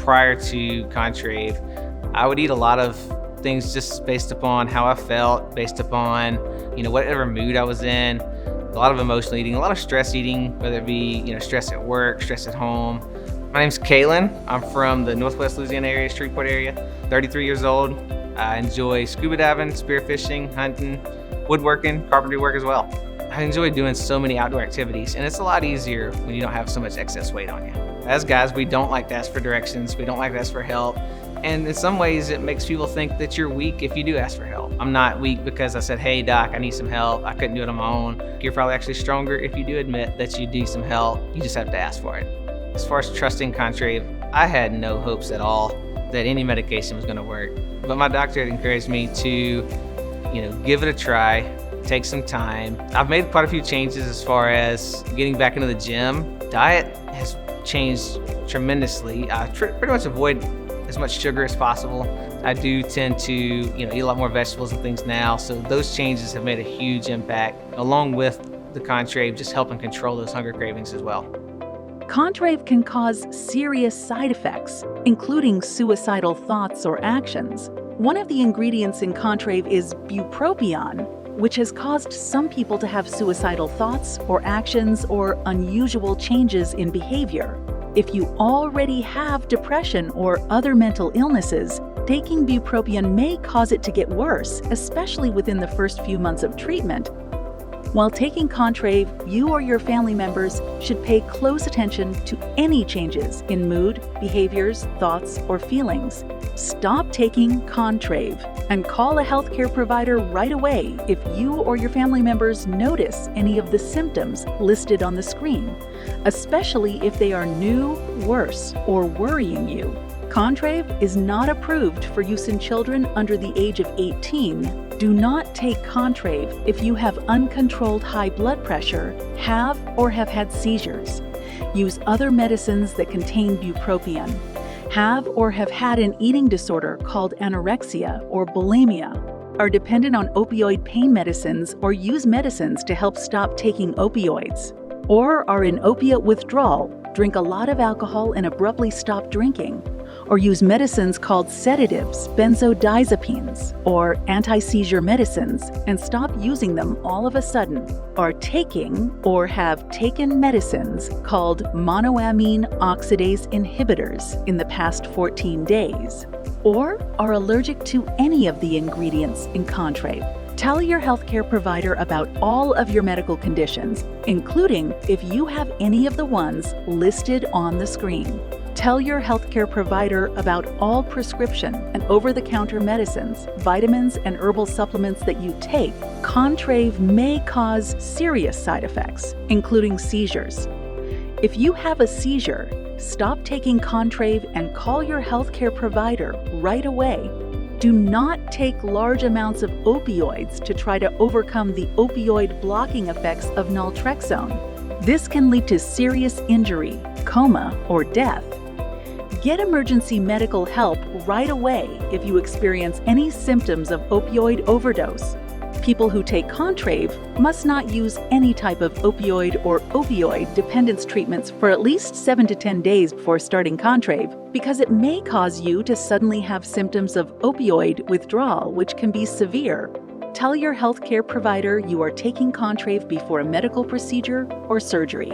prior to Contrave, I would eat a lot of things just based upon how I felt, based upon, whatever mood I was in. A lot of emotional eating, a lot of stress eating, whether it be, stress at work, stress at home. My name's Kalen. I'm from the Northwest Louisiana area, Shreveport area, 33 years old. I enjoy scuba diving, spearfishing, hunting, woodworking, carpentry work as well. I enjoy doing so many outdoor activities, and it's a lot easier when you don't have so much excess weight on you. As guys, we don't like to ask for directions, we don't like to ask for help, and in some ways it makes people think that you're weak if you do ask for help. I'm not weak because I said, hey doc, I need some help, I couldn't do it on my own. You're probably actually stronger if you do admit that you need some help, you just have to ask for it. As far as trusting Contrave, I had no hopes at all that any medication was gonna work, but my doctor had encouraged me to, give it a try, take some time. I've made quite a few changes as far as getting back into the gym. Diet has changed tremendously. I pretty much avoid as much sugar as possible. I do tend to, eat a lot more vegetables and things now, so those changes have made a huge impact, along with the Contrave just helping control those hunger cravings as well. Contrave can cause serious side effects, including suicidal thoughts or actions. One of the ingredients in Contrave is bupropion, which has caused some people to have suicidal thoughts or actions or unusual changes in behavior. If you already have depression or other mental illnesses, taking bupropion may cause it to get worse, especially within the first few months of treatment. While taking Contrave, you or your family members should pay close attention to any changes in mood, behaviors, thoughts, or feelings. Stop taking Contrave and call a healthcare provider right away if you or your family members notice any of the symptoms listed on the screen, especially if they are new, worse, or worrying you. Contrave is not approved for use in children under the age of 18. Do not take Contrave if you have uncontrolled high blood pressure, have or have had seizures. Use other medicines that contain bupropion. Have or have had an eating disorder called anorexia or bulimia, are dependent on opioid pain medicines or use medicines to help stop taking opioids, or are in opiate withdrawal, drink a lot of alcohol and abruptly stop drinking, or use medicines called sedatives, benzodiazepines, or anti-seizure medicines and stop using them all of a sudden, are taking or have taken medicines called monoamine oxidase inhibitors in the past 14 days, or are allergic to any of the ingredients in Contrave. Tell your healthcare provider about all of your medical conditions, including if you have any of the ones listed on the screen. Tell your healthcare provider about all prescription and over-the-counter medicines, vitamins, and herbal supplements that you take. Contrave may cause serious side effects, including seizures. If you have a seizure, stop taking Contrave and call your healthcare provider right away. Do not take large amounts of opioids to try to overcome the opioid blocking effects of naltrexone. This can lead to serious injury, coma, or death. Get emergency medical help right away if you experience any symptoms of opioid overdose. People who take Contrave must not use any type of opioid or opioid dependence treatments for at least 7 to 10 days before starting Contrave, because it may cause you to suddenly have symptoms of opioid withdrawal, which can be severe. Tell your healthcare provider you are taking Contrave before a medical procedure or surgery.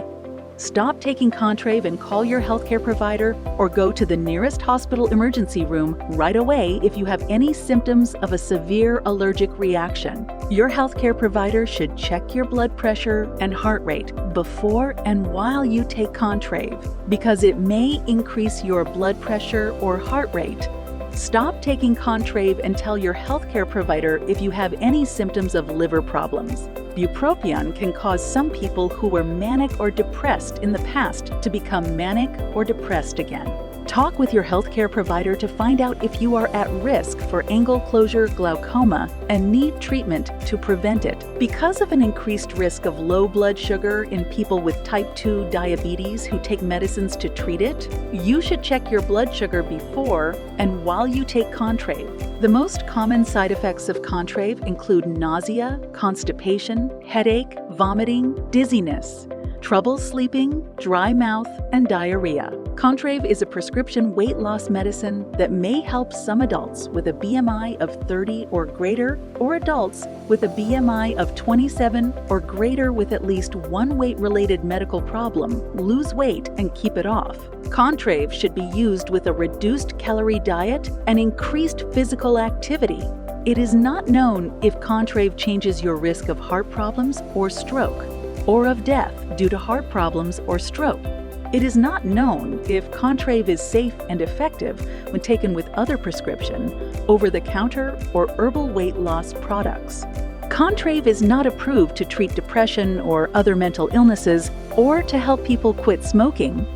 Stop taking Contrave and call your healthcare provider, or go to the nearest hospital emergency room right away if you have any symptoms of a severe allergic reaction. Your healthcare provider should check your blood pressure and heart rate before and while you take Contrave, because it may increase your blood pressure or heart rate. Stop taking Contrave and tell your healthcare provider if you have any symptoms of liver problems. Bupropion can cause some people who were manic or depressed in the past to become manic or depressed again. Talk with your healthcare provider to find out if you are at risk for angle closure glaucoma and need treatment to prevent it. Because of an increased risk of low blood sugar in people with type 2 diabetes who take medicines to treat it, you should check your blood sugar before and while you take Contrave. The most common side effects of Contrave include nausea, constipation, headache, vomiting, dizziness, trouble sleeping, dry mouth, and diarrhea. Contrave is a prescription weight loss medicine that may help some adults with a BMI of 30 or greater, or adults with a BMI of 27 or greater with at least one weight-related medical problem lose weight and keep it off. Contrave should be used with a reduced calorie diet and increased physical activity. It is not known if Contrave changes your risk of heart problems or stroke, or of death due to heart problems or stroke. It is not known if Contrave is safe and effective when taken with other prescription, over-the-counter, or herbal weight loss products. Contrave is not approved to treat depression or other mental illnesses or to help people quit smoking.